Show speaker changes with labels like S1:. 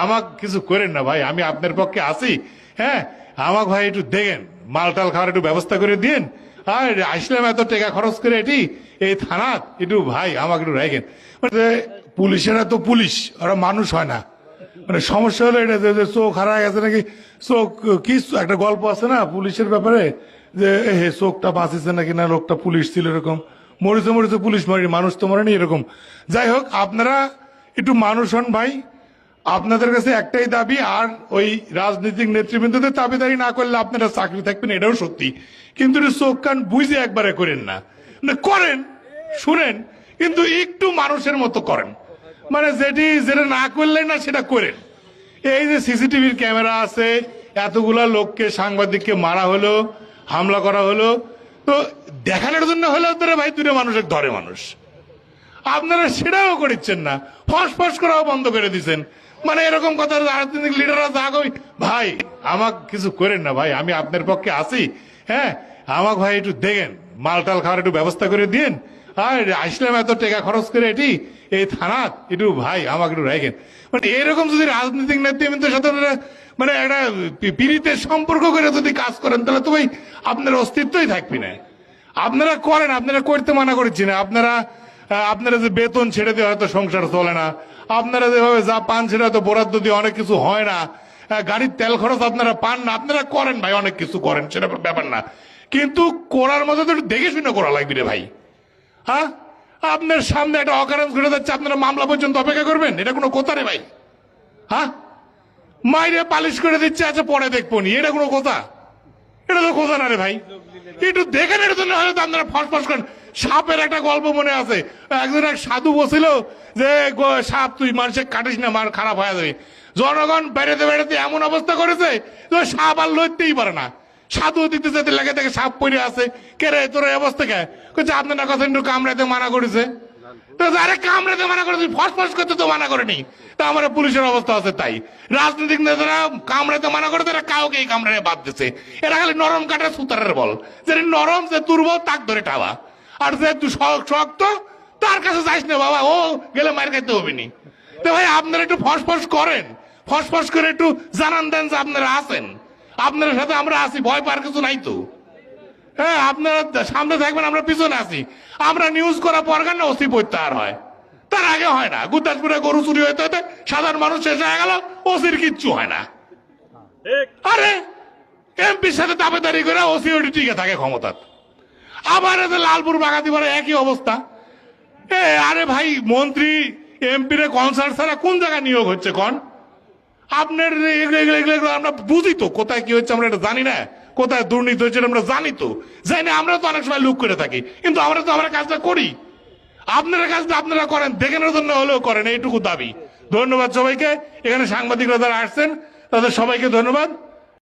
S1: আমাকে কিছু করেন না ভাই, আমি আপনার পক্ষে আছি। হ্যাঁ, আমাকে ভাই একটু দেখেন, মালটাল খাওয়ার একটু ব্যবস্থা করে দিন। আর আসলাম এত টাকা খরচ করে এটি এই থানাত, একটু ভাই আমাকে একটু রাখেন। মানে পুলিশেরা তো পুলিশ, ওরা মানুষ হয় না। মানে সমস্যা হলো এটা যে চোখ হারায় গেছে নাকি, চোখ কি একটা গল্প আছে না পুলিশের ব্যাপারে, যে হে চোখটা বাঁচিছে নাকি, না লোকটা পুলিশ ছিল এরকম, মরিছে মরিছে পুলিশ মারি, মানুষ তো মরেনি এরকম। যাই হোক, আপনারা একটু মানুষ হন ভাই। আপনাদের কাছে একটাই দাবি, আর ওই রাজনৈতিক নেতৃবৃন্দদের দাবিদারি না করলে আপনারা চাকরি থাকবেন, এটাও সত্যি। কিন্তু চোখ কান বুঝে একবারে করেন না, মানে করেন, শুনেন, কিন্তু একটু মানুষের মতো করেন। মানে যেটা না করলেন না সেটা করেন। এই যে সিসিটিভির ক্যামেরা আছে, এতগুলা লোককে, সাংবাদিককে মারা হলো, হামলা করা হলো, তো দেখানোর জন্য হলেও তোরা ভাই দুটো মানুষের ধরে মানুষ, আপনারা সেটাও করেছেন না, ফসফস করাও বন্ধ করে দিচ্ছেন। মানে এরকম কথা রাজনৈতিক লিডাররা যা কই, ভাই আমাকে কিছু করেন না ভাই, আমি আপনার পক্ষে আছি। হ্যাঁ, আমাকে ভাই একটু দেখেন, মালটাল খাওয়ার একটু ব্যবস্থা করে দিন। আর আসলাম এত টাকা খরচ করে এটি এই থানাত, একটু ভাই আমাকে একটু রাখেন। মানে এরকম যদি রাজনৈতিক নেতৃবৃন্দের সাথে মানে একটা পীড়িতের সম্পর্ক করে যদি কাজ করেন, তাহলে তো ভাই আপনার অস্তিত্বই থাকবি না। আপনারা করেন, আপনারা করতে মানা করছি না। আপনারা যে বেতন ছেড়ে দিয়ে হয়তো সংসার চলে না, আপনারা যেভাবে যা পান সেটা হয়তো বরাদ্দ দিয়ে অনেক কিছু হয় না, গাড়ির তেল খরচ আপনারা পান না, আপনারা করেন ভাই, অনেক কিছু করেন, সেটা ব্যাপার না। কিন্তু করার মধ্যে তো একটু দেখে শুনে করা লাগবে রে ভাই। হ্যাঁ, আপনার সামনে একটা অকারেন্স ঘটে যাচ্ছে, আপনারা মামলা পর্যন্ত অপেক্ষা করবেন? এটা কোনো কথা রে ভাই? হ্যাঁ, মাইরে পালিশ করে দিচ্ছে, আচ্ছা পরে দেখবো নি, এটা কোনো কথা? এটা তো কথা না রে ভাই। একটু দেখেন, এর জন্য হয়তো আপনারা ফসফস করেন। সাপের একটা গল্প মনে আছে, একজন এক সাধু বসছিল যে সাপ তুই মানুষের কাটিস না, মার খারাপ হয়ে যাবে। জনগণ বেড়াতে বেড়াতে এমন অবস্থা করেছে যে সাপ আর লইতেই পারে না। সাধু দিতে যেতে লেগে থেকে সাপ পড়ে আছে, কে রে তোর এই অবস্থা কে? আপনার কথা একটু কামড়াতে মানা করেছে। আরে কামড়াতে মানা করেছে, ফসফস করতে তো মানা করেনি। তা আমার পুলিশের অবস্থা আছে তাই। রাজনৈতিক নেতারা কামড়াতে মানা করে, তারা কাউকে কামড়াতে বাদ দিচ্ছে। এরা খালি নরম কাটা সুতারের বল, যে নরম, যে দুর্বল তাক ধরে টাওয়া, আর যে শক্ত তার কাছে যাইস না বাবা, ও গেলে মার খাইতে হবে নি। তো ভাই আপনারা একটু ফসফস করেন, ফসফস করে একটু জানান দেন যে আপনারা আছেন, আপনার সাথে আমরা আছি, ভয় পাওয়ার কিছু নাই তো। হ্যাঁ, আপনারা সামনে থাকবেন, আমরা পিছনে আছি। আমরা নিউজ করা পরগান না ওসি প্রত্যাহার হয়, তার আগে হয় না। গুরদাসপুরে গরু চুরি হইতে হইতে সাধারণ মানুষ শেষ হয়ে গেল, ওসির কিচ্ছু হয় না। আরে এমপির সাথে দাবেদারি করে ওসি ওটি টিকে থাকে ক্ষমতা। আবার লালপুর বাগাতিপাড়া একই অবস্থা। আরে ভাই, মন্ত্রী এমপির কনসার্ট ছাড়া কোন জায়গায় নিয়োগ হচ্ছে কোন? আপনার আমরা বুঝি তো কোথায় কি হচ্ছে, আমরা এটা জানি না। কোথায় দুর্নীতি হচ্ছে আমরা জানি তো, জানি না। আমরা তো অনেক সময় লুক করে থাকি, কিন্তু আমরা তো আমরা কাজটা করি। আপনারা কাজটা আপনারা করেন, দেখানোর জন্য হলেও করেন, এইটুকু দাবি। ধন্যবাদ সবাইকে। এখানে সাংবাদিকরা যারা আসছেন তাদের সবাইকে ধন্যবাদ।